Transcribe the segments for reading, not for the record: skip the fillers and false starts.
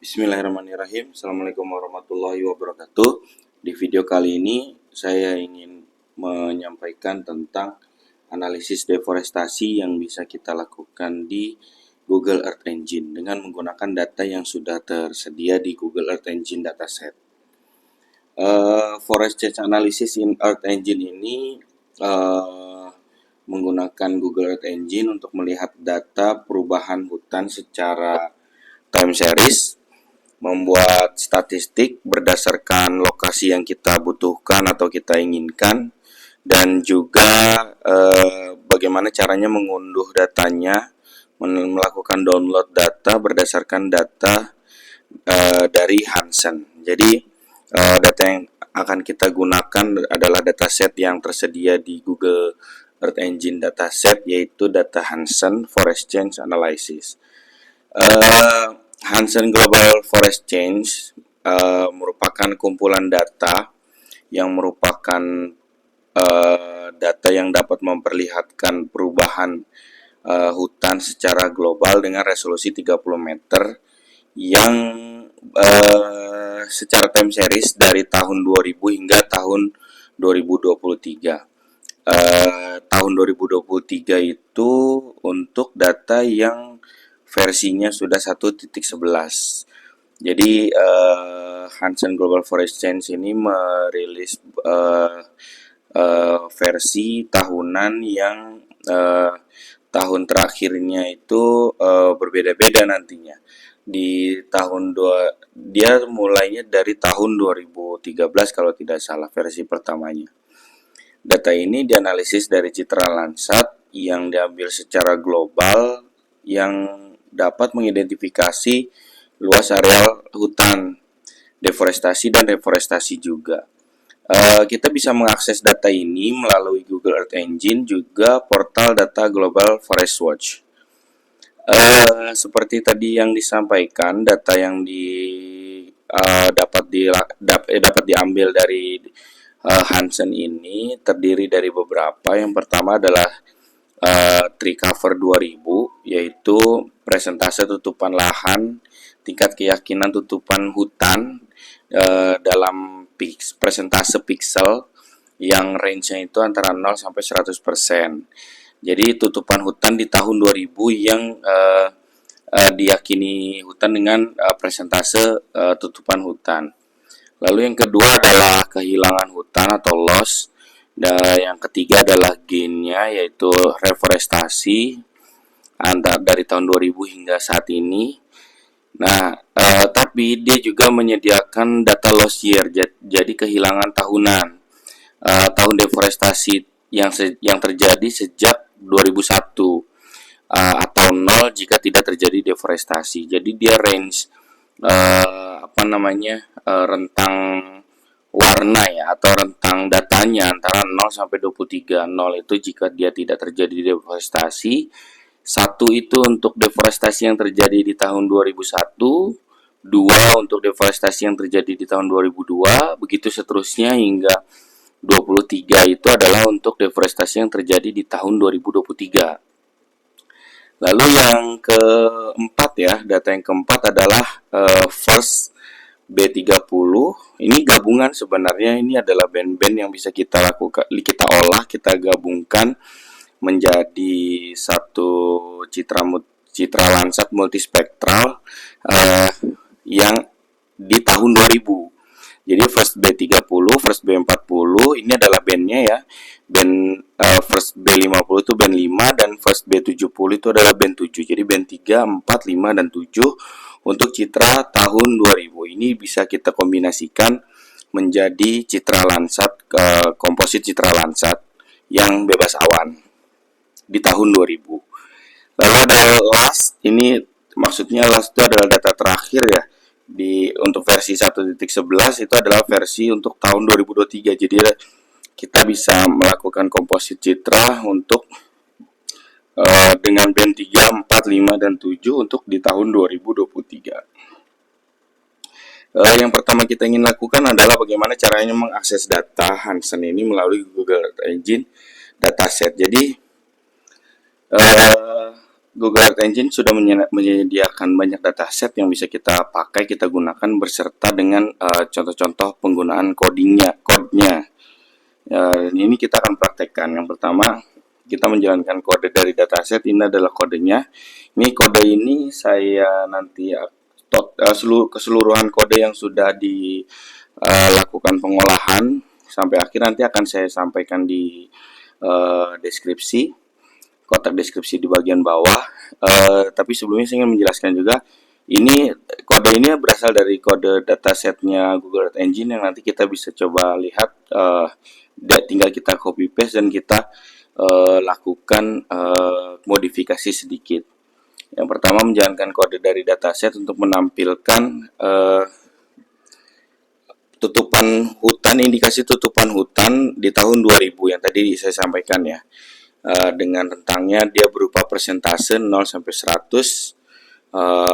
Bismillahirrahmanirrahim. Assalamualaikum warahmatullahi wabarakatuh. Di video kali ini saya ingin menyampaikan tentang analisis deforestasi yang bisa kita lakukan di Google Earth Engine dengan menggunakan data yang sudah tersedia di Google Earth Engine dataset. Forest Change Analysis in Earth Engine ini menggunakan Google Earth Engine untuk melihat data perubahan hutan secara time series, membuat statistik berdasarkan lokasi yang kita butuhkan atau kita inginkan, dan juga bagaimana caranya mengunduh datanya, melakukan download data berdasarkan data dari Hansen. Jadi data yang akan kita gunakan adalah dataset yang tersedia di Google Earth Engine dataset, yaitu data Hansen Forest Change Analysis. Hansen Global Forest Change merupakan kumpulan data yang merupakan data yang dapat memperlihatkan perubahan hutan secara global dengan resolusi 30 meter yang secara time series dari tahun 2000 hingga tahun 2023. Tahun 2023 itu untuk data yang versinya sudah 1.11. Jadi Hansen Global Forest Change ini merilis versi tahunan yang tahun terakhirnya itu berbeda-beda nantinya. Di dia mulainya dari tahun 2013 kalau tidak salah versi pertamanya. Data ini dianalisis dari citra Landsat yang diambil secara global yang dapat mengidentifikasi luas areal hutan, deforestasi dan reforestasi juga. Kita bisa mengakses data ini melalui Google Earth Engine, juga portal data Global Forest Watch. Seperti tadi yang disampaikan, data yang dapat diambil dari Hansen ini terdiri dari beberapa. Yang pertama adalah Tree Cover 2000, yaitu presentase tutupan lahan, tingkat keyakinan tutupan hutan dalam presentase pixel yang range-nya itu antara 0 sampai 100%. Jadi tutupan hutan di tahun 2000 yang diyakini hutan dengan presentase tutupan hutan. Lalu yang kedua adalah kehilangan hutan atau loss. Dan yang ketiga adalah gain-nya, yaitu reforestasi dari tahun 2000 hingga saat ini. Nah, tapi dia juga menyediakan data loss year, jadi kehilangan tahunan. Tahun deforestasi yang terjadi sejak 2001 atau 0 jika tidak terjadi deforestasi. Jadi dia range rentang warna ya, atau rentang datanya antara 0 sampai 23. 0 itu jika dia tidak terjadi deforestasi, 1 itu untuk deforestasi yang terjadi di tahun 2001, 2 untuk deforestasi yang terjadi di tahun 2002, begitu seterusnya hingga 23 itu adalah untuk deforestasi yang terjadi di tahun 2023. Lalu yang keempat ya, data yang keempat adalah First B30. Ini gabungan sebenarnya, ini adalah band-band yang bisa kita lakukan, kita olah, kita gabungkan menjadi satu citra Landsat multispektral yang di tahun 2000. Jadi First B30, First B40 ini adalah bandnya ya. Band First B50 itu band 5 dan First B70 itu adalah band 7. Jadi band 3, 4, 5 dan 7 untuk citra tahun 2000. Ini bisa kita kombinasikan menjadi citra Landsat, komposit citra Landsat yang bebas awan di tahun 2000. Lalu ada last, ini maksudnya last itu adalah data terakhir ya. Untuk versi 1.11 itu adalah versi untuk tahun 2023. Jadi kita bisa melakukan komposit citra untuk dengan band 3, 4, 5 dan 7 untuk di tahun 2023. Yang pertama kita ingin lakukan adalah bagaimana caranya mengakses data Hansen ini melalui Google Earth Engine dataset. Jadi Google Earth Engine sudah menyediakan banyak dataset yang bisa kita pakai, kita gunakan berserta dengan contoh-contoh penggunaan kodenya. Ini kita akan praktekkan. Yang pertama, kita menjalankan kode dari dataset. Ini adalah kodenya. Ini kode ini saya nanti keseluruhan kode yang sudah dilakukan pengolahan sampai akhir nanti akan saya sampaikan di deskripsi, kotak deskripsi di bagian bawah. Tapi sebelumnya saya ingin menjelaskan juga, kode ini berasal dari kode datasetnya Google Earth Engine yang nanti kita bisa coba lihat. Tinggal kita copy paste dan kita lakukan modifikasi sedikit. Yang pertama, menjalankan kode dari dataset untuk menampilkan tutupan hutan, indikasi tutupan hutan di tahun 2000 yang tadi saya sampaikan ya. Dengan rentangnya dia berupa persentase 0 sampai 100.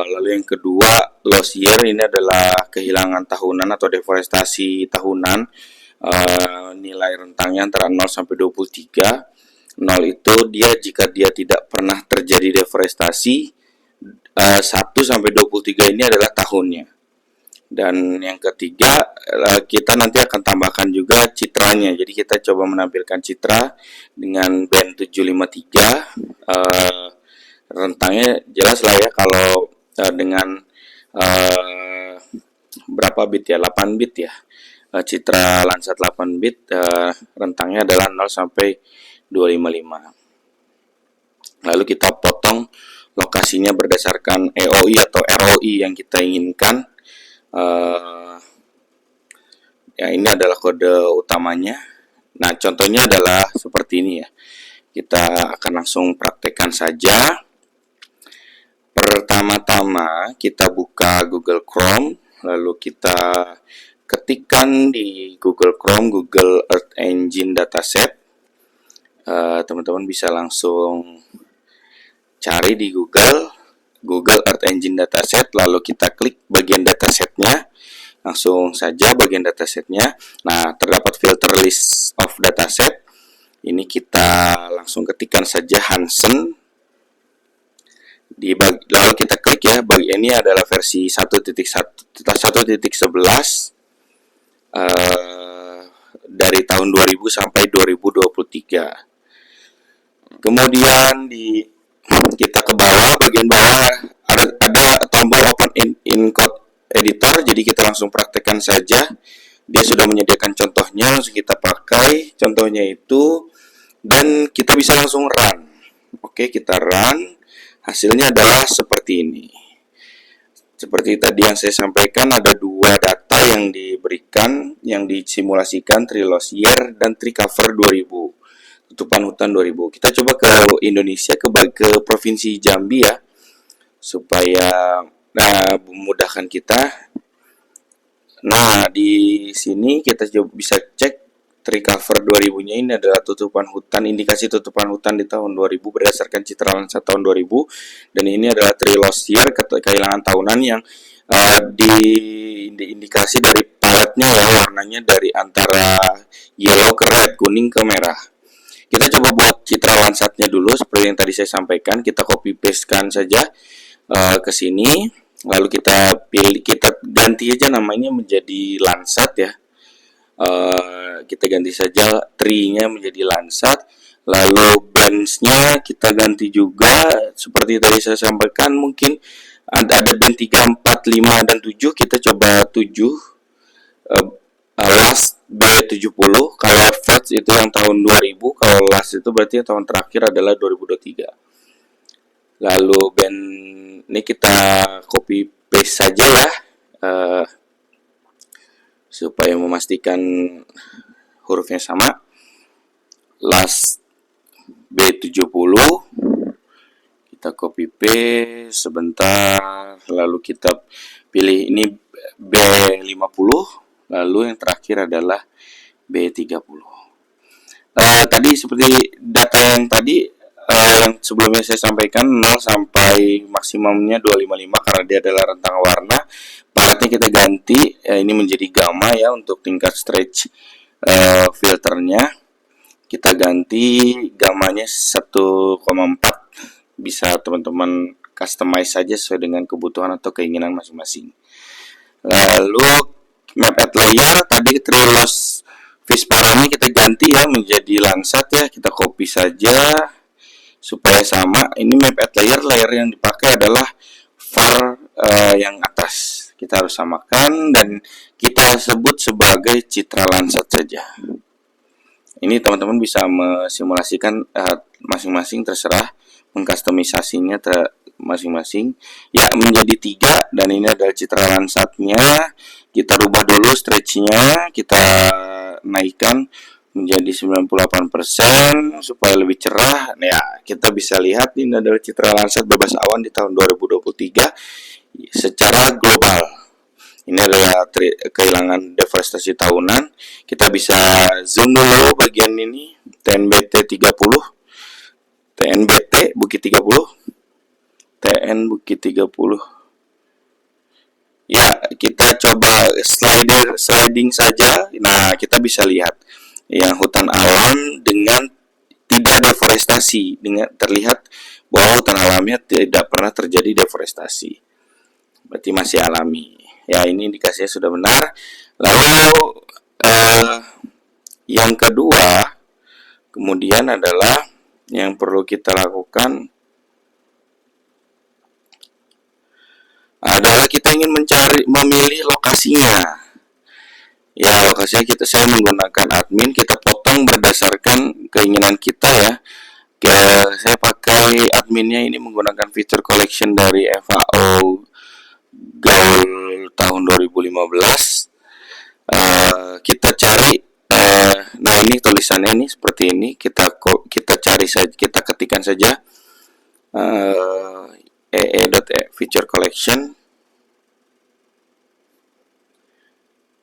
Lalu yang kedua, loss year, ini adalah kehilangan tahunan atau deforestasi tahunan. Nilai rentangnya antara 0 sampai 23. 0 itu jika dia tidak pernah terjadi deforestasi. 1 sampai 23 ini adalah tahunnya. Dan yang ketiga, kita nanti akan tambahkan juga citranya. Jadi kita coba menampilkan citra dengan band 753. Rentangnya jelas lah ya, kalau dengan berapa bit ya, 8 bit ya. Citra Landsat 8 bit, rentangnya adalah 0 sampai 255. Lalu kita potong lokasinya berdasarkan EOI atau ROI yang kita inginkan. Ya, ini adalah kode utamanya. Nah, contohnya adalah seperti ini ya. Kita akan langsung praktekkan saja. Pertama-tama kita buka Google Chrome, lalu kita ketikkan di Google Chrome Google Earth Engine Dataset. Teman-teman bisa langsung cari di Google Earth Engine Dataset, lalu kita klik bagian datasetnya, langsung saja bagian datasetnya. Nah, terdapat filter list of dataset. Ini kita langsung ketikkan saja Hansen. Lalu kita klik ya, ini adalah versi 1.11 dari tahun 2000 sampai 2023. Kemudian kita ke bawah, bagian bawah ada tombol Open in Code Editor. Jadi kita langsung praktekkan saja. Dia sudah menyediakan contohnya, langsung kita pakai contohnya itu dan kita bisa langsung run. Oke, kita run. Hasilnya adalah seperti ini. Seperti tadi yang saya sampaikan, ada dua data yang diberikan, yang disimulasikan, tree loss year dan tree cover 2000. Tutupan hutan 2000. Kita coba ke Indonesia, ke Provinsi Jambi ya, supaya memudahkan kita. Nah, di sini kita coba bisa cek tree cover 2000-nya. Ini adalah tutupan hutan, indikasi tutupan hutan di tahun 2000 berdasarkan citra Landsat tahun 2000. Dan ini adalah tree loss year, kehilangan tahunan yang diindikasi dari paletnya ya, warnanya dari antara yellow ke red, kuning ke merah. Kita coba buat citra Landsatnya dulu seperti yang tadi saya sampaikan. Kita copy paste-kan saja ke sini. Lalu kita ganti aja namanya menjadi Landsat ya. Kita ganti saja tree-nya menjadi Landsat. Lalu bands-nya kita ganti juga seperti tadi saya sampaikan. Mungkin ada band 3, 4, 5 dan 7. Kita coba 7. Last B70. Kalau first itu yang tahun 2000. Kalau last itu berarti tahun terakhir adalah 2023. Lalu band ini kita copy paste saja ya, supaya memastikan hurufnya sama. Last B70, kita copy paste sebentar, lalu kita pilih ini B50, lalu yang terakhir adalah B30. Tadi seperti data yang tadi yang sebelumnya saya sampaikan, 0 sampai maksimumnya 255 karena dia adalah rentang warna. Paletnya kita ganti, ini menjadi gamma ya untuk tingkat stretch filternya. Kita ganti gammanya 1,4 bisa teman-teman customize saja sesuai dengan kebutuhan atau keinginan masing-masing. Lalu map at layer tadi Trilos Visparani kita ganti ya menjadi Landsat ya, kita copy saja supaya sama. Ini map at layer yang dipakai adalah var yang atas. Kita harus samakan dan kita sebut sebagai Citra Landsat saja. Ini teman-teman bisa mesimulasikan masing-masing, terserah mengkustomisasinya masing-masing ya menjadi 3, dan ini adalah Citra Landsatnya. Kita rubah dulu stretchnya, kita naikkan menjadi 98% supaya lebih cerah. Ya, kita bisa lihat ini adalah Citra Landsat bebas awan di tahun 2023 secara global. Ini adalah kehilangan deforestasi tahunan. Kita bisa zoom dulu bagian ini, TNBT 30, TNBT Bukit 30, TN Bukit 30. Ya, kita coba sliding saja. Nah, kita bisa lihat yang hutan alam dengan tidak deforestasi, dengan terlihat bahwa hutan alamnya tidak pernah terjadi deforestasi. Berarti masih alami. Ya, ini indikasinya sudah benar. Lalu yang kedua, kemudian adalah yang perlu kita lakukan adalah kita ingin memilih lokasinya. Ya, lokasinya saya menggunakan admin, kita potong berdasarkan keinginan kita ya. Saya pakai adminnya ini menggunakan feature collection dari FAO Gaul tahun 2015. Kita cari, nah ini tulisannya ini seperti ini. Kita cari saja, kita ketikkan saja feature collection.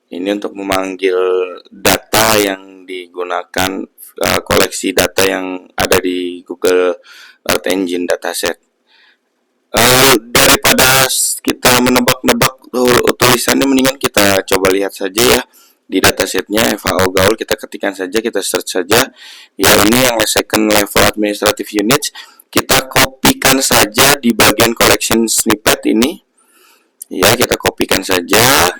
Ini untuk memanggil data yang digunakan, koleksi data yang ada di Google Earth Engine dataset. Daripada kita menebak-nebak tulisannya, mendingan kita coba lihat saja ya di datasetnya FAO Gaul. Kita ketikkan saja, kita search saja. Ya, ini yang second level administrative units. Kita kopikan saja di bagian collection snippet ini. Ya, kita kopikan saja.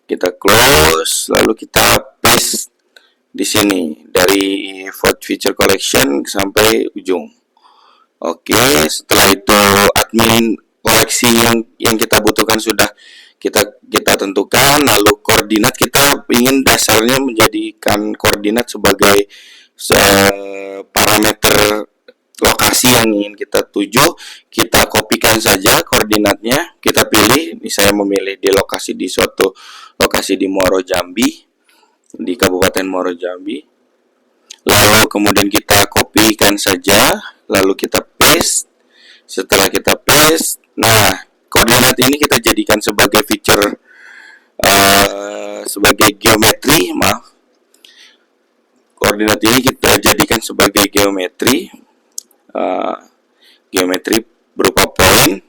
Kita close, lalu kita paste di sini dari feature collection sampai ujung. Oke, setelah itu admin koleksi yang kita butuhkan sudah kita tentukan. Lalu koordinat, kita ingin dasarnya menjadikan koordinat sebagai parameter lokasi yang ingin kita tuju. Kita kopikan saja koordinatnya, kita pilih. Ini saya memilih di suatu lokasi di Muaro Jambi, di Kabupaten Muaro Jambi. Lalu kemudian kita kopikan saja, lalu kita paste. Setelah kita paste, nah koordinat ini kita jadikan sebagai feature, sebagai geometri, koordinat ini kita jadikan sebagai geometri berupa poin.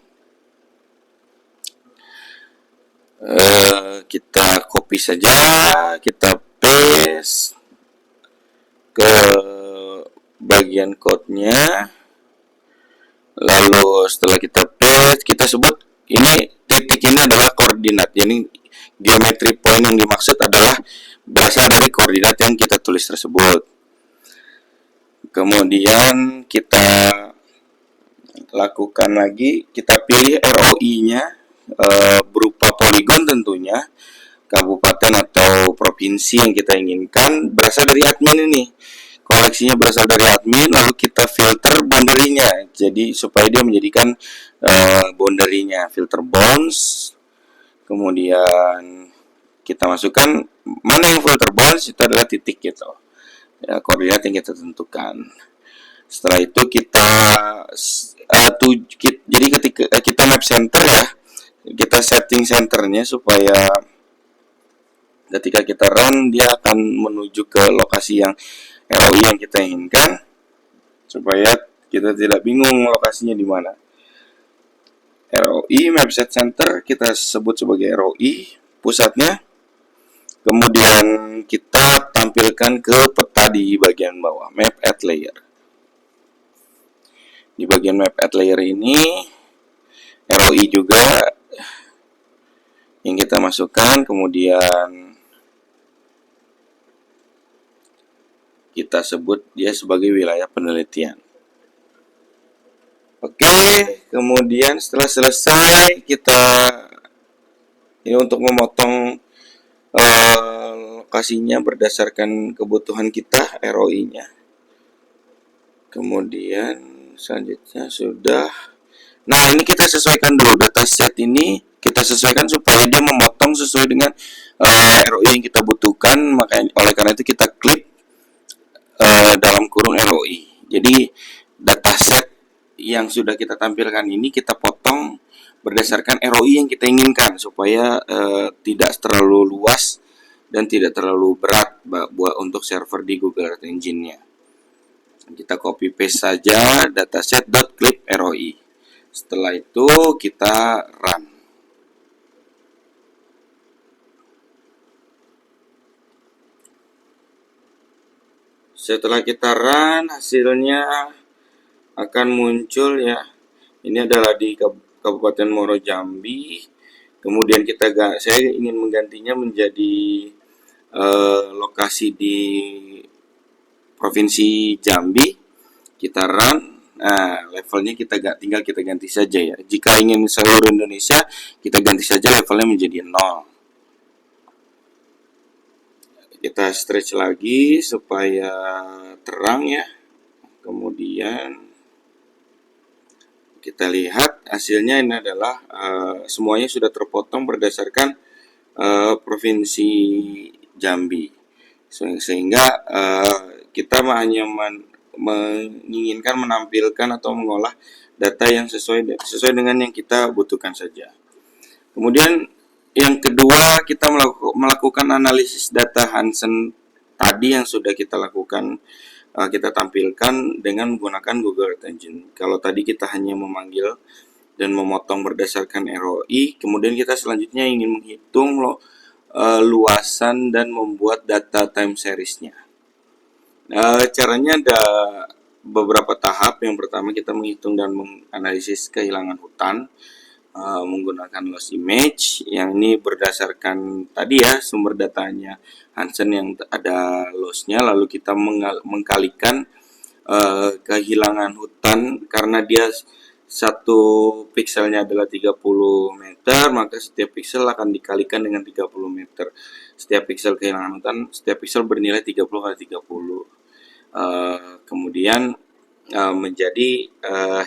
Kita copy saja, kita paste ke bagian code-nya. Lalu setelah kita paste, kita sebut ini titik ini adalah koordinat. Jadi geometri point yang dimaksud adalah berasal dari koordinat yang kita tulis tersebut. Kemudian kita lakukan lagi, kita pilih ROI-nya berupa poligon tentunya, kabupaten atau provinsi yang kita inginkan, berasal dari admin ini. Koleksinya berasal dari admin, lalu kita filter boundary-nya. Jadi supaya dia menjadikan boundary-nya, filter bounds. Kemudian kita masukkan mana yang filter bounds, itu adalah titik gitu. Ya, koordinat yang kita tentukan. Setelah itu jadi ketika kita map center ya, kita setting centernya supaya ketika kita run dia akan menuju ke lokasi yang ROI yang kita inginkan, supaya kita tidak bingung lokasinya di mana. ROI map set center kita sebut sebagai ROI pusatnya. Kemudian kita tampilkan ke peta di bagian bawah, map at layer. Di bagian map add layer ini ROI juga yang kita masukkan, kemudian kita sebut dia sebagai wilayah penelitian. Oke, kemudian setelah selesai kita ini untuk memotong lokasinya berdasarkan kebutuhan kita, ROI-nya. Kemudian selanjutnya sudah. Nah, ini kita sesuaikan dulu dataset ini, kita sesuaikan supaya dia memotong sesuai dengan ROI yang kita butuhkan. Makanya oleh karena itu kita klik dalam kurung ROI. Jadi dataset yang sudah kita tampilkan ini kita potong berdasarkan ROI yang kita inginkan supaya tidak terlalu luas dan tidak terlalu berat buat untuk server di Google Earth Engine-nya. Kita copy paste saja dataset.clip ROI. Setelah itu kita run. Setelah kita run, hasilnya akan muncul ya. Ini adalah di Kabupaten Muaro Jambi. Kemudian saya ingin menggantinya menjadi lokasi di Provinsi Jambi. Kita run. Nah, levelnya tinggal kita ganti saja ya. Jika ingin seluruh Indonesia, kita ganti saja levelnya menjadi 0. Kita stretch lagi supaya terang ya. Kemudian kita lihat hasilnya ini adalah semuanya sudah terpotong berdasarkan Provinsi Jambi. Sehingga kita hanya menginginkan menampilkan atau mengolah data yang sesuai dengan yang kita butuhkan saja. Kemudian yang kedua, kita melakukan analisis data Hansen tadi yang sudah kita lakukan, kita tampilkan dengan menggunakan Google Earth Engine. Kalau tadi kita hanya memanggil dan memotong berdasarkan ROI, kemudian kita selanjutnya ingin menghitung luasan dan membuat data time series-nya. Caranya ada beberapa tahap. Yang pertama kita menghitung dan menganalisis kehilangan hutan menggunakan loss image, yang ini berdasarkan tadi ya sumber datanya Hansen yang ada lossnya, lalu kita mengkalikan kehilangan hutan karena dia satu pikselnya adalah 30 meter, maka setiap piksel akan dikalikan dengan 30 meter. Setiap piksel kehilangan hutan, setiap piksel bernilai 30 kali 30. Kemudian menjadi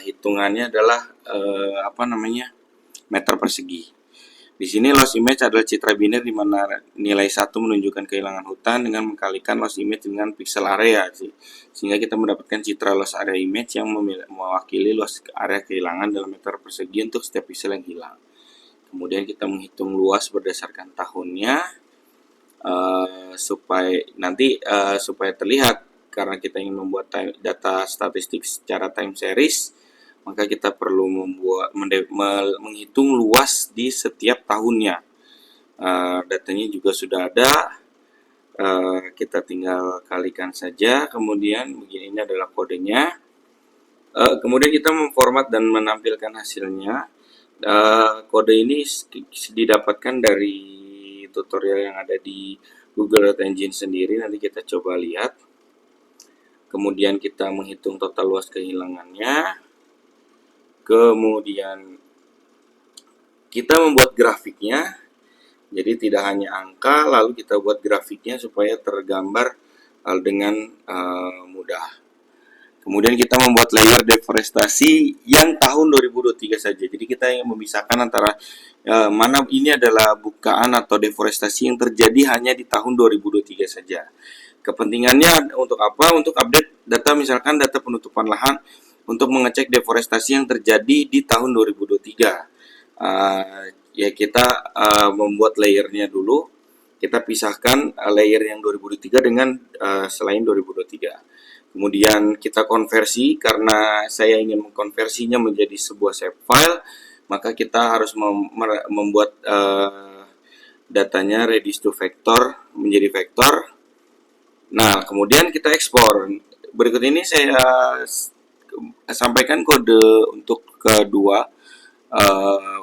hitungannya adalah meter persegi. Di sini loss image adalah citra biner di mana nilai 1 menunjukkan kehilangan hutan dengan mengkalikan loss image dengan pixel area sehingga kita mendapatkan citra loss area image yang mewakili luas area kehilangan dalam meter persegi untuk setiap pixel yang hilang. Kemudian kita menghitung luas berdasarkan tahunnya supaya terlihat, karena kita ingin membuat data statistik secara time series, maka kita perlu menghitung luas di setiap tahunnya. Datanya juga sudah ada, kita tinggal kalikan saja. Kemudian begini, ini adalah kodenya. Kemudian kita memformat dan menampilkan hasilnya. Kode ini didapatkan dari tutorial yang ada di Google Earth Engine sendiri. Nanti kita coba lihat. Kemudian kita menghitung total luas kehilangannya. Kemudian kita membuat grafiknya, jadi tidak hanya angka, lalu kita buat grafiknya supaya tergambar dengan mudah. Kemudian kita membuat layer deforestasi yang tahun 2023 saja. Jadi kita yang memisahkan antara mana ini adalah bukaan atau deforestasi yang terjadi hanya di tahun 2023 saja. Kepentingannya untuk apa? Untuk update data, misalkan data penutupan lahan, untuk mengecek deforestasi yang terjadi di tahun 2023. Ya kita membuat layernya dulu. Kita pisahkan layer yang 2023 dengan selain 2023. Kemudian kita konversi, karena saya ingin mengkonversinya menjadi sebuah save file, maka kita harus membuat datanya reduce to vector menjadi vektor. Nah, kemudian kita ekspor. Berikut ini saya sampaikan kode untuk kedua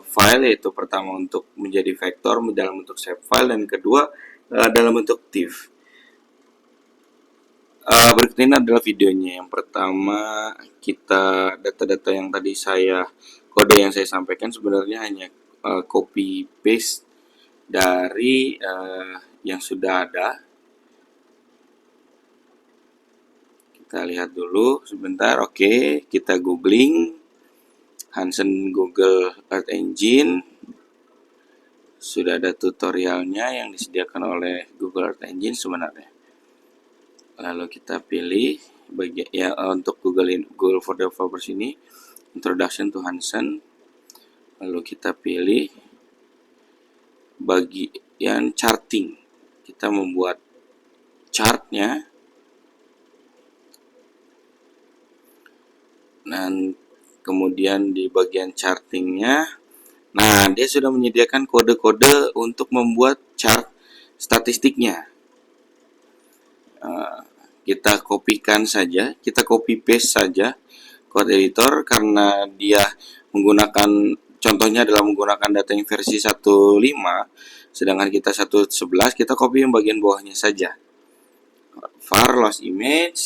file, yaitu pertama untuk menjadi vektor dalam bentuk shapefile dan kedua dalam bentuk TIFF. Berikut ini adalah videonya. Yang pertama, kita data-data yang tadi kode yang saya sampaikan sebenarnya hanya copy paste dari yang sudah ada. Kita lihat dulu sebentar. Oke, kita googling Hansen Google Earth Engine. Sudah ada tutorialnya yang disediakan oleh Google Earth Engine sebenarnya. Lalu kita pilih untuk Google for Developers ini, Introduction to Hansen. Lalu kita pilih bagian charting. Kita membuat chartnya. Dan kemudian di bagian chartingnya, nah dia sudah menyediakan kode-kode untuk membuat chart statistiknya. Kita kopikan saja, kita copy paste saja code editor, karena dia contohnya adalah menggunakan data yang versi 1.5, sedangkan kita 1.11, kita copy yang bagian bawahnya saja. Var loss image,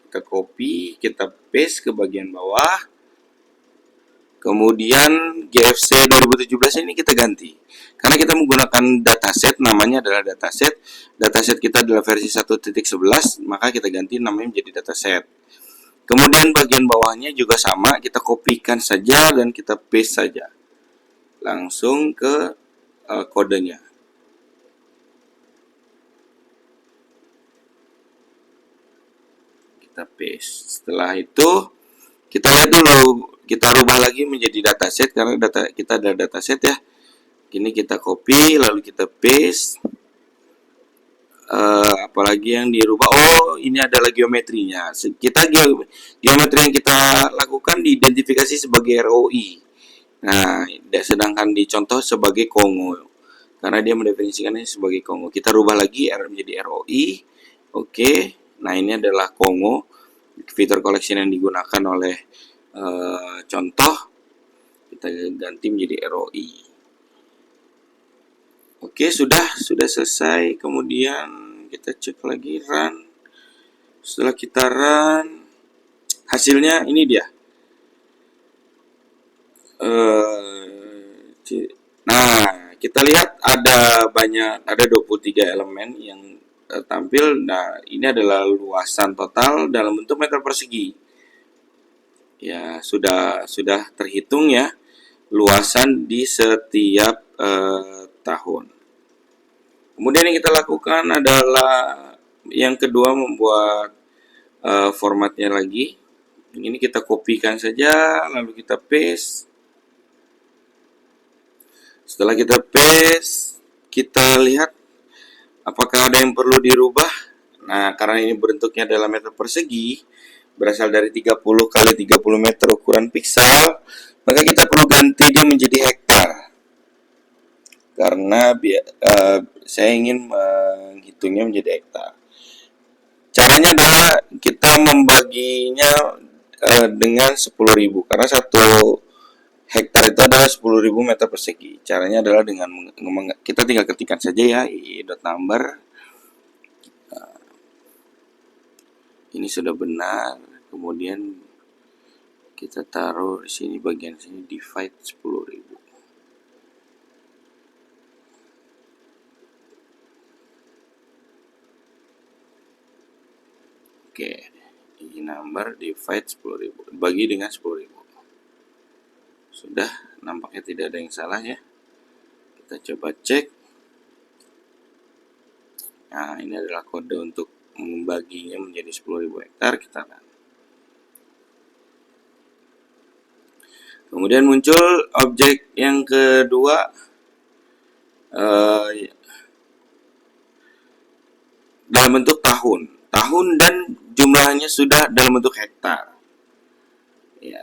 kita copy, kita paste ke bagian bawah. Kemudian GFC 2017 ini kita ganti. Karena kita menggunakan dataset, namanya adalah dataset. Dataset kita adalah versi 1.11, maka kita ganti namanya menjadi dataset. Kemudian bagian bawahnya juga sama, kita kopikan saja dan kita paste saja. Langsung ke kodenya. Kita paste. Setelah itu kita lihat dulu, kita rubah lagi menjadi dataset karena kita ada dataset ya. Ini kita copy lalu kita paste. Apalagi yang dirubah, ini adalah geometrinya. Geometri yang kita lakukan diidentifikasi sebagai ROI. Nah, sedangkan dicontoh sebagai Kongo karena dia mendefinisikannya sebagai Kongo. Kita rubah lagi menjadi ROI. Oke. Nah, ini adalah Kongo, fitur collection yang digunakan oleh contoh. Kita ganti menjadi ROI. Oke, sudah selesai. Kemudian kita cek lagi run. Setelah kita run, hasilnya ini dia. Nah, kita lihat ada 23 elemen yang tampil. Nah, ini adalah luasan total dalam bentuk meter persegi. Ya, sudah terhitung ya luasan di setiap tahun. Kemudian yang kita lakukan adalah yang kedua, membuat formatnya lagi. Ini kita kopikan saja lalu kita paste. Setelah kita paste, kita lihat apakah ada yang perlu dirubah. Nah, karena ini bentuknya adalah meter persegi, berasal dari 30 kali 30 meter ukuran piksel, maka kita perlu ganti dia menjadi hektar. Karena saya ingin menghitungnya menjadi hektar. Caranya adalah kita membaginya dengan 10.000, karena 1 hektar itu adalah 10.000 meter persegi. Caranya adalah dengan kita tinggal ketikkan saja ya i.number. Ini sudah benar. Kemudian kita taruh di sini, bagian sini divide 10.000. Oke, i number divide 10.000 bagi dengan 10.000. Sudah, nampaknya tidak ada yang salah ya. Kita coba cek. Nah, ini adalah kode untuk membaginya menjadi 10.000 hektar. Kita run. Kemudian muncul objek yang kedua, dalam bentuk tahun dan jumlahnya sudah dalam bentuk hektar. Ya,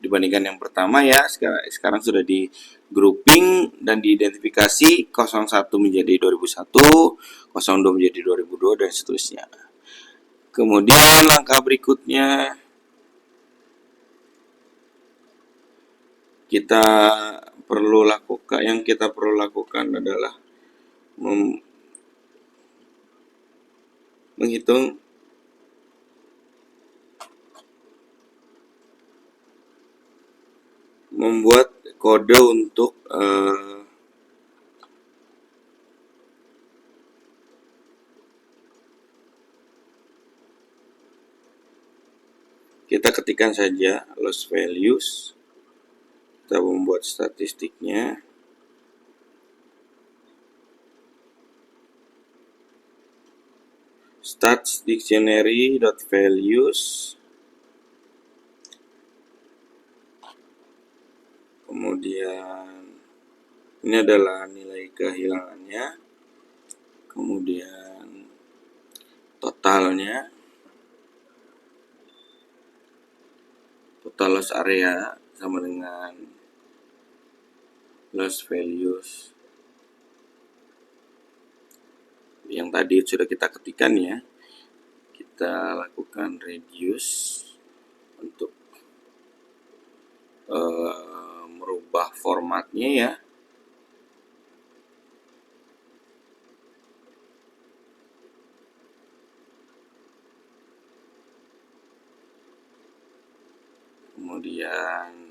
dibandingkan yang pertama ya, sekarang sudah di grouping dan diidentifikasi. 01 menjadi 2001, 02 menjadi 2002 dan seterusnya. Kemudian langkah berikutnya, kita perlu lakukan adalah menghitung membuat kode untuk kita ketikkan saja loss values, kita membuat statistiknya. Stats dictionary.values, kemudian ini adalah nilai kehilangannya, kemudian totalnya, total loss area sama dengan loss values yang tadi sudah kita ketikkan ya. Kita lakukan reduce untuk merubah formatnya ya. Kemudian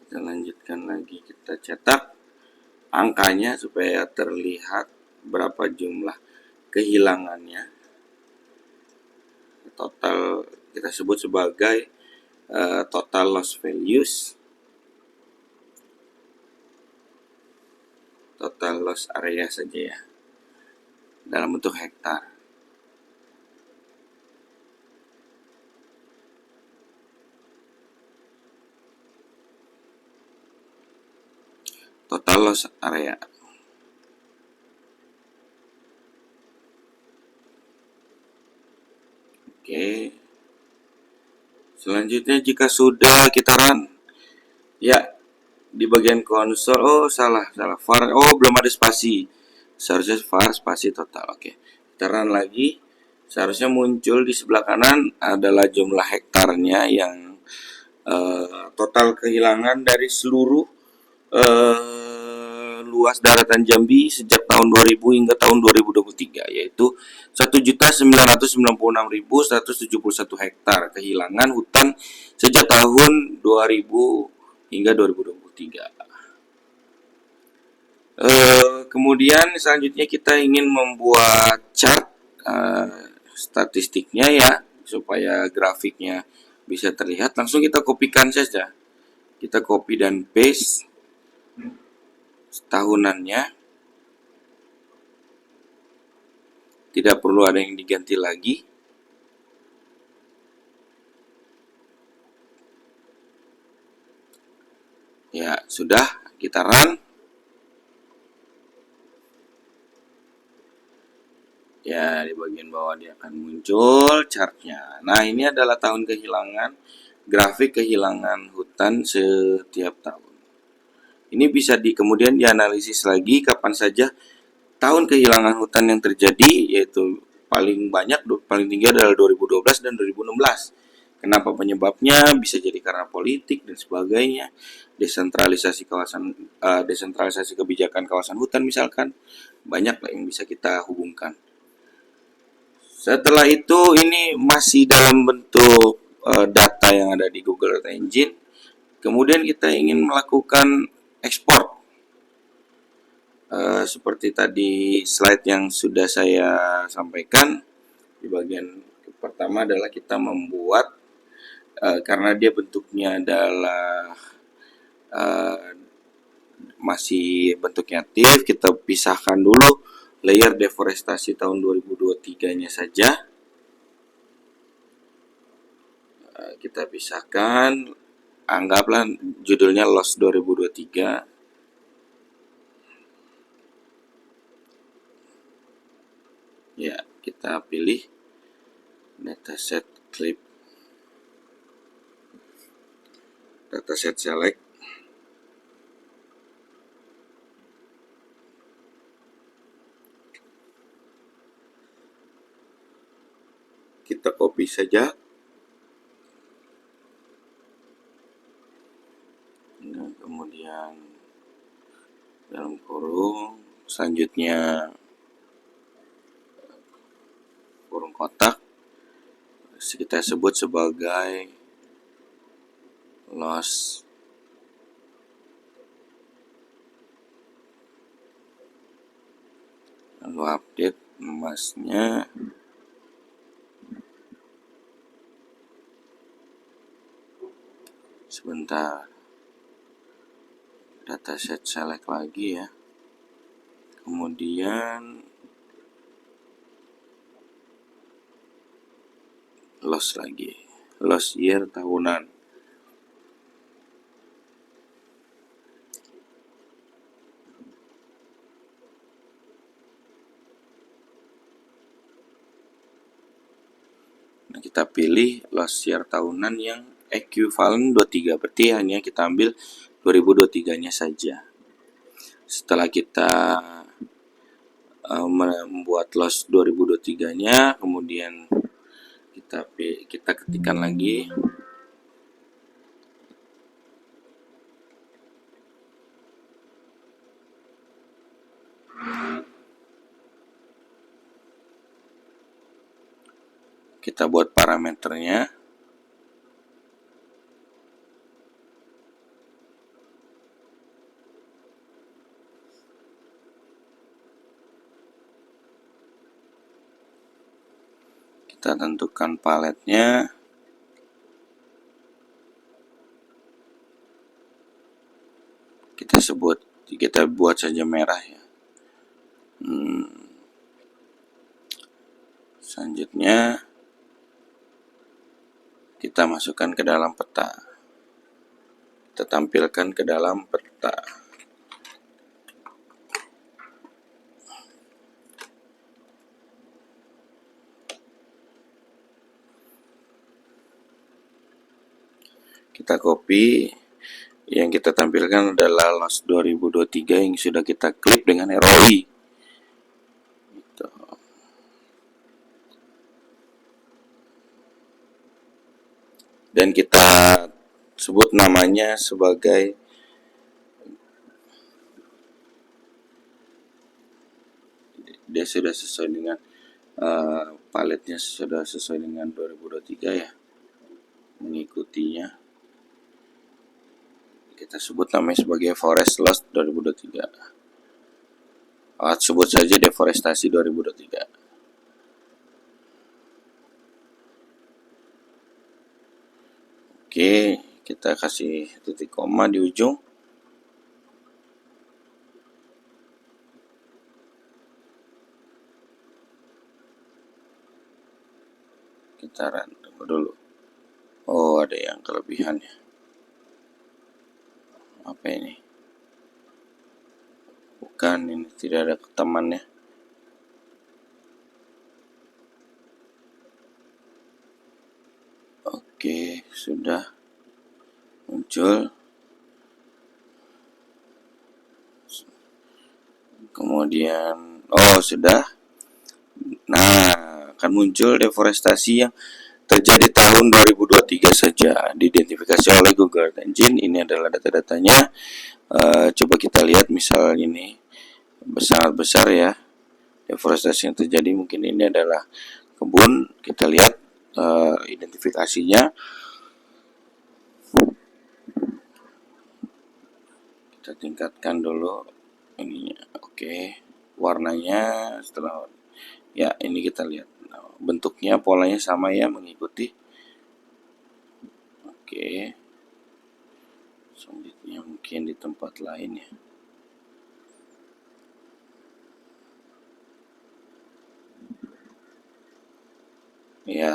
kita lanjutkan lagi, kita cetak angkanya supaya terlihat berapa jumlah kehilangannya. Total kita sebut sebagai total loss values, total loss area saja ya, dalam bentuk hektar. Total loss area. Oke. Selanjutnya jika sudah kita run, ya di bagian konsol, oh salah, var, oh belum ada spasi, seharusnya var spasi total. Oke, kita run lagi, seharusnya muncul di sebelah kanan adalah jumlah hektarnya yang total kehilangan dari seluruh luas daratan Jambi sejak tahun 2000 hingga tahun 2023, yaitu 1.996.171 hektar kehilangan hutan sejak tahun 2000 hingga 2023. Kemudian selanjutnya kita ingin membuat chart statistiknya ya, supaya grafiknya bisa terlihat. Langsung kita kopikan saja, kita copy dan paste tahunannya, tidak perlu ada yang diganti lagi. Ya sudah, kita run. Ya, di bagian bawah dia akan muncul chartnya. Nah, ini adalah tahun kehilangan, grafik kehilangan hutan setiap tahun. Ini bisa kemudian dianalisis lagi kapan saja tahun kehilangan hutan yang terjadi, yaitu paling tinggi adalah 2012 dan 2016. Kenapa penyebabnya? Bisa jadi karena politik dan sebagainya, desentralisasi kebijakan kawasan hutan misalkan, banyak lah yang bisa kita hubungkan. Setelah itu ini masih dalam bentuk data yang ada di Google Data Engine. Kemudian kita ingin melakukan ekspor. Seperti tadi slide yang sudah saya sampaikan, di bagian pertama adalah kita membuat, karena dia bentuknya adalah masih bentuknya aktif, kita pisahkan dulu layer deforestasi tahun 2023-nya saja. Kita pisahkan, anggaplah judulnya loss 2023. Ya, kita pilih dataset clip, dataset select. Kita copy saja. Nah, dalam kurung, selanjutnya kurung kotak kita sebut sebagai loss. Lalu update emasnya, sebentar, dataset select lagi ya, kemudian loss lagi, loss year tahunan. Nah, kita pilih loss year tahunan yang equivalent 23, berarti hanya kita ambil 2023-nya saja. Setelah kita membuat loss 2023-nya, kemudian kita ketikkan lagi kita buat parameternya. Kita tentukan paletnya. Kita buat saja merah ya. Selanjutnya kita masukkan ke dalam peta. Kita tampilkan ke dalam peta. Kita copy, yang kita tampilkan adalah loss 2023 yang sudah kita klik dengan ROI. Gitu. Dan kita sebut namanya sebagai dia sudah sesuai dengan paletnya, sudah sesuai dengan 2023 ya, mengikutinya. Kita sebut namanya sebagai Forest Loss 2023. Sebut saja deforestasi 2023. Oke, kita kasih titik koma di ujung. Kita random dulu. Oh, ada yang kelebihan ya. Apa ini? Bukan, ini tidak ada temannya. Oke, sudah muncul. Kemudian, sudah. Nah, akan muncul deforestasi yang terjadi tahun 2023 saja, diidentifikasi oleh Google Earth Engine. Ini adalah data-datanya. Coba kita lihat, misal ini sangat besar ya deforestasi yang terjadi. Mungkin ini adalah kebun. Kita lihat identifikasinya. Kita tingkatkan dulu ininya. Oke, warnanya setelah ya ini kita lihat. Bentuknya, polanya sama ya, mengikuti. Oke. Selanjutnya mungkin di tempat lain ya. Ya.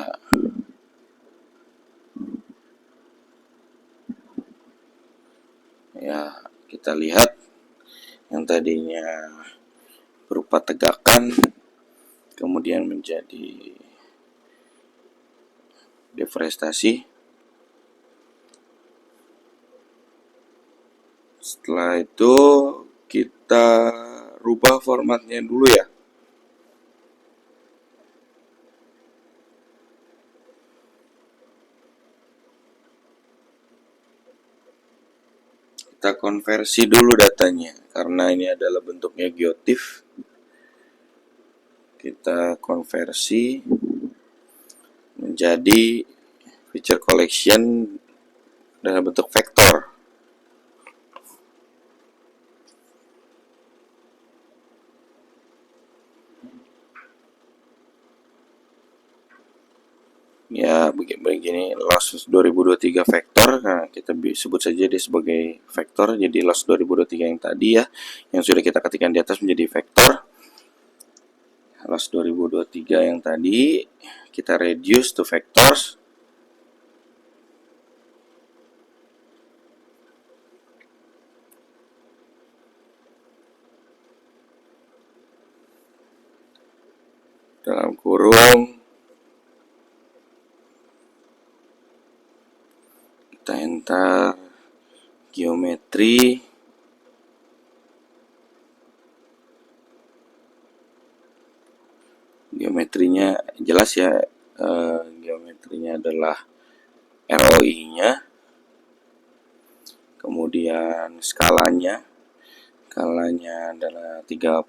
Ya, kita lihat yang tadinya berupa tegakan kemudian menjadi deforestasi. Setelah itu kita rubah formatnya dulu ya. Kita konversi dulu datanya karena ini adalah bentuknya geotiff. Kita konversi menjadi feature collection dalam bentuk vektor. Ya begini, loss 2023 vektor. Nah, kita sebut saja dia sebagai vektor. Jadi loss 2023 yang tadi ya, yang sudah kita ketikkan di atas menjadi vektor. Loss 2023 yang tadi kita reduce to vectors. Dalam kurung kita enter geometri, geometrinya jelas ya, geometrinya adalah ROI-nya, kemudian skalanya adalah 30,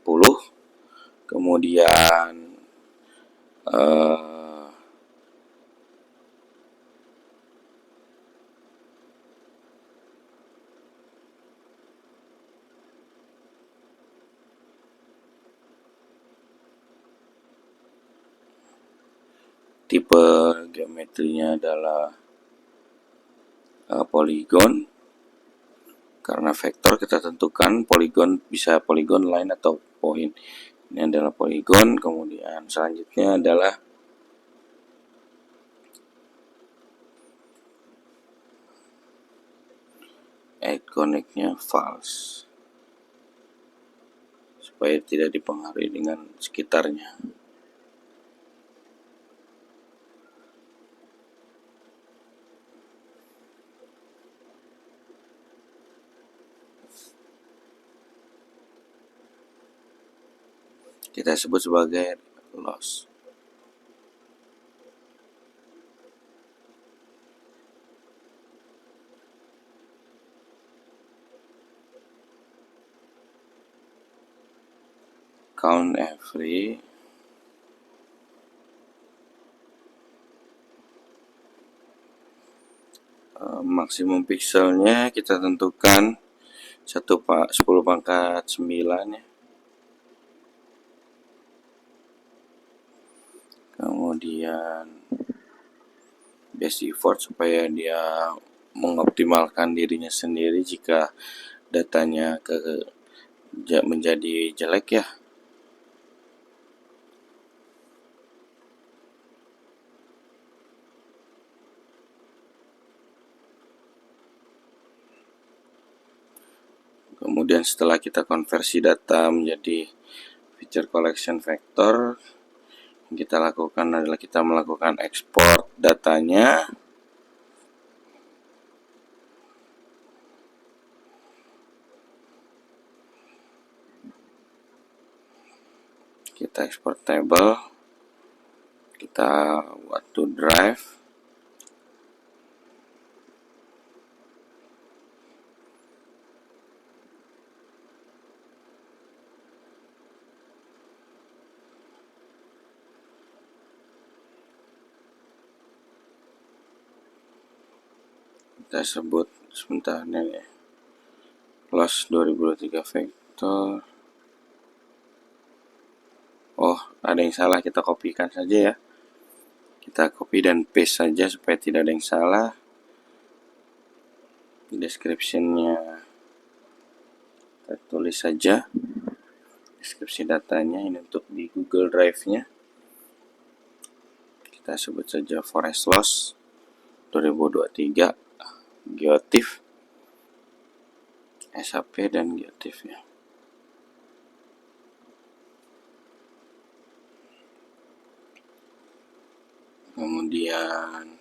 kemudian tipe geometrinya adalah poligon. Karena vektor kita tentukan poligon, bisa poligon line atau point. Ini adalah poligon. Kemudian selanjutnya adalah add connect-nya false supaya tidak dipengaruhi dengan sekitarnya. Kita sebut sebagai loss. Count every maksimum pixelnya kita tentukan 10 pangkat 9 ya. Kemudian base effort supaya dia mengoptimalkan dirinya sendiri jika datanya menjadi jelek ya. Kemudian setelah kita konversi data menjadi feature collection vector, yang kita lakukan adalah kita melakukan ekspor datanya. Kita ekspor table, kita buat to drive. Kita sebut sebentar nih loss 2023 vector. Oh, ada yang salah, kita kopikan saja ya. Kita copy dan paste saja supaya tidak ada yang salah. Description-nya kita tulis saja. Deskripsi datanya ini untuk di Google Drive-nya. Kita sebut saja forest loss 2023 geotiff, SHP dan geotiff ya. Kemudian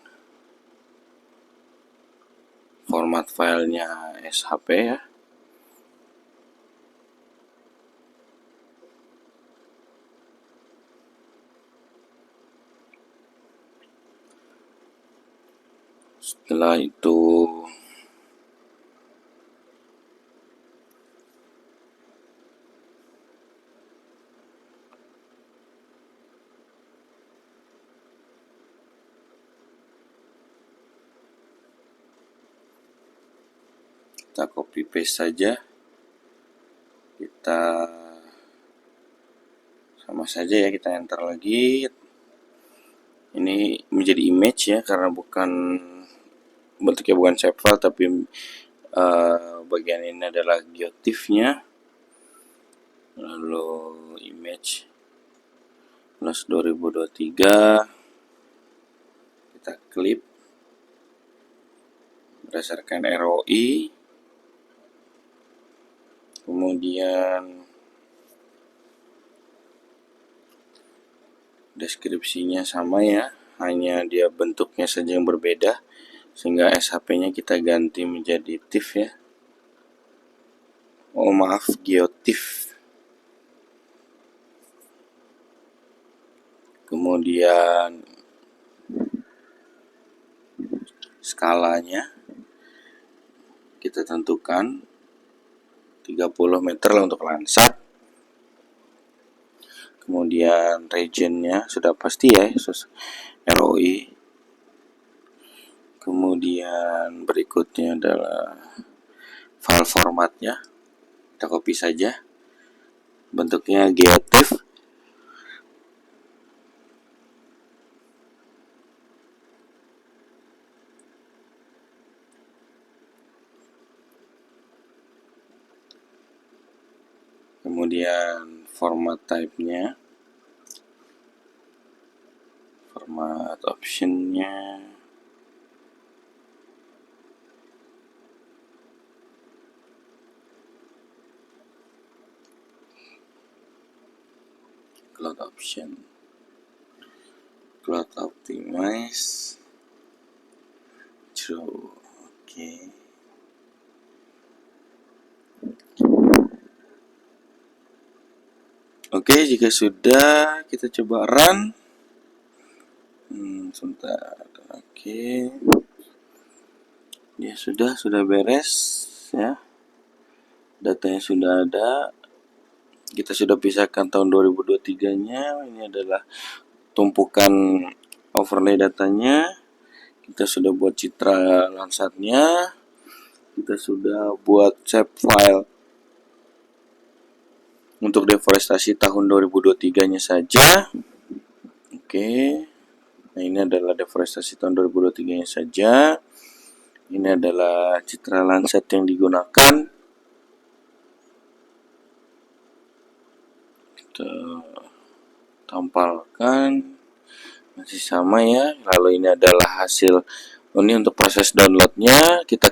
format filenya SHP ya. Setelah itu Kita copy paste saja, kita sama saja ya, kita enter lagi. Ini menjadi image ya, karena bentuknya bukan shape file, tapi bagian ini adalah geotiffnya. Lalu image plus 2023 kita klip berdasarkan ROI. Kemudian deskripsinya sama ya, hanya dia bentuknya saja yang berbeda, sehingga SHP-nya kita ganti menjadi TIFF ya. Oh maaf, geotiff. Kemudian skalanya kita tentukan 30 meter lah untuk Landsat. Kemudian regionnya sudah pasti ya, ROI. Kemudian berikutnya adalah file formatnya, kita copy saja, bentuknya geotiff. Kemudian format type-nya, format option-nya, cloud option, cloud optimize, true. Oke. Oke, jika sudah kita coba run. Sebentar. Oke. Ya sudah beres ya. Datanya sudah ada. Kita sudah pisahkan tahun 2023-nya. Ini adalah tumpukan overlay datanya. Kita sudah buat citra Landsatnya. Kita sudah buat shape file untuk deforestasi tahun 2023-nya saja. Oke. Nah, ini adalah deforestasi tahun 2023-nya saja. Ini adalah citra Landsat yang digunakan. Kita tampalkan. Masih sama ya. Lalu ini adalah hasil. Ini untuk proses downloadnya. Kita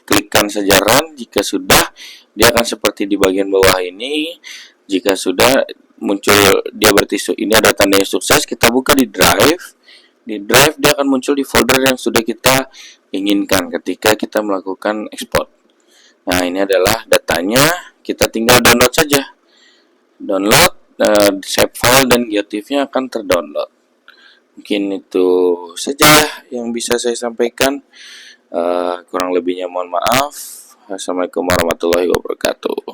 klikkan saja run. Jika sudah, dia akan seperti di bagian bawah ini. Jika sudah muncul, dia berarti ini ada tandanya sukses. Kita buka di drive. Di drive dia akan muncul di folder yang sudah kita inginkan ketika kita melakukan export. Nah, ini adalah datanya. Kita tinggal download saja. Download, shape file dan geotiffnya akan terdownload. Mungkin itu saja yang bisa saya sampaikan. Kurang lebihnya mohon maaf. Assalamualaikum warahmatullahi wabarakatuh.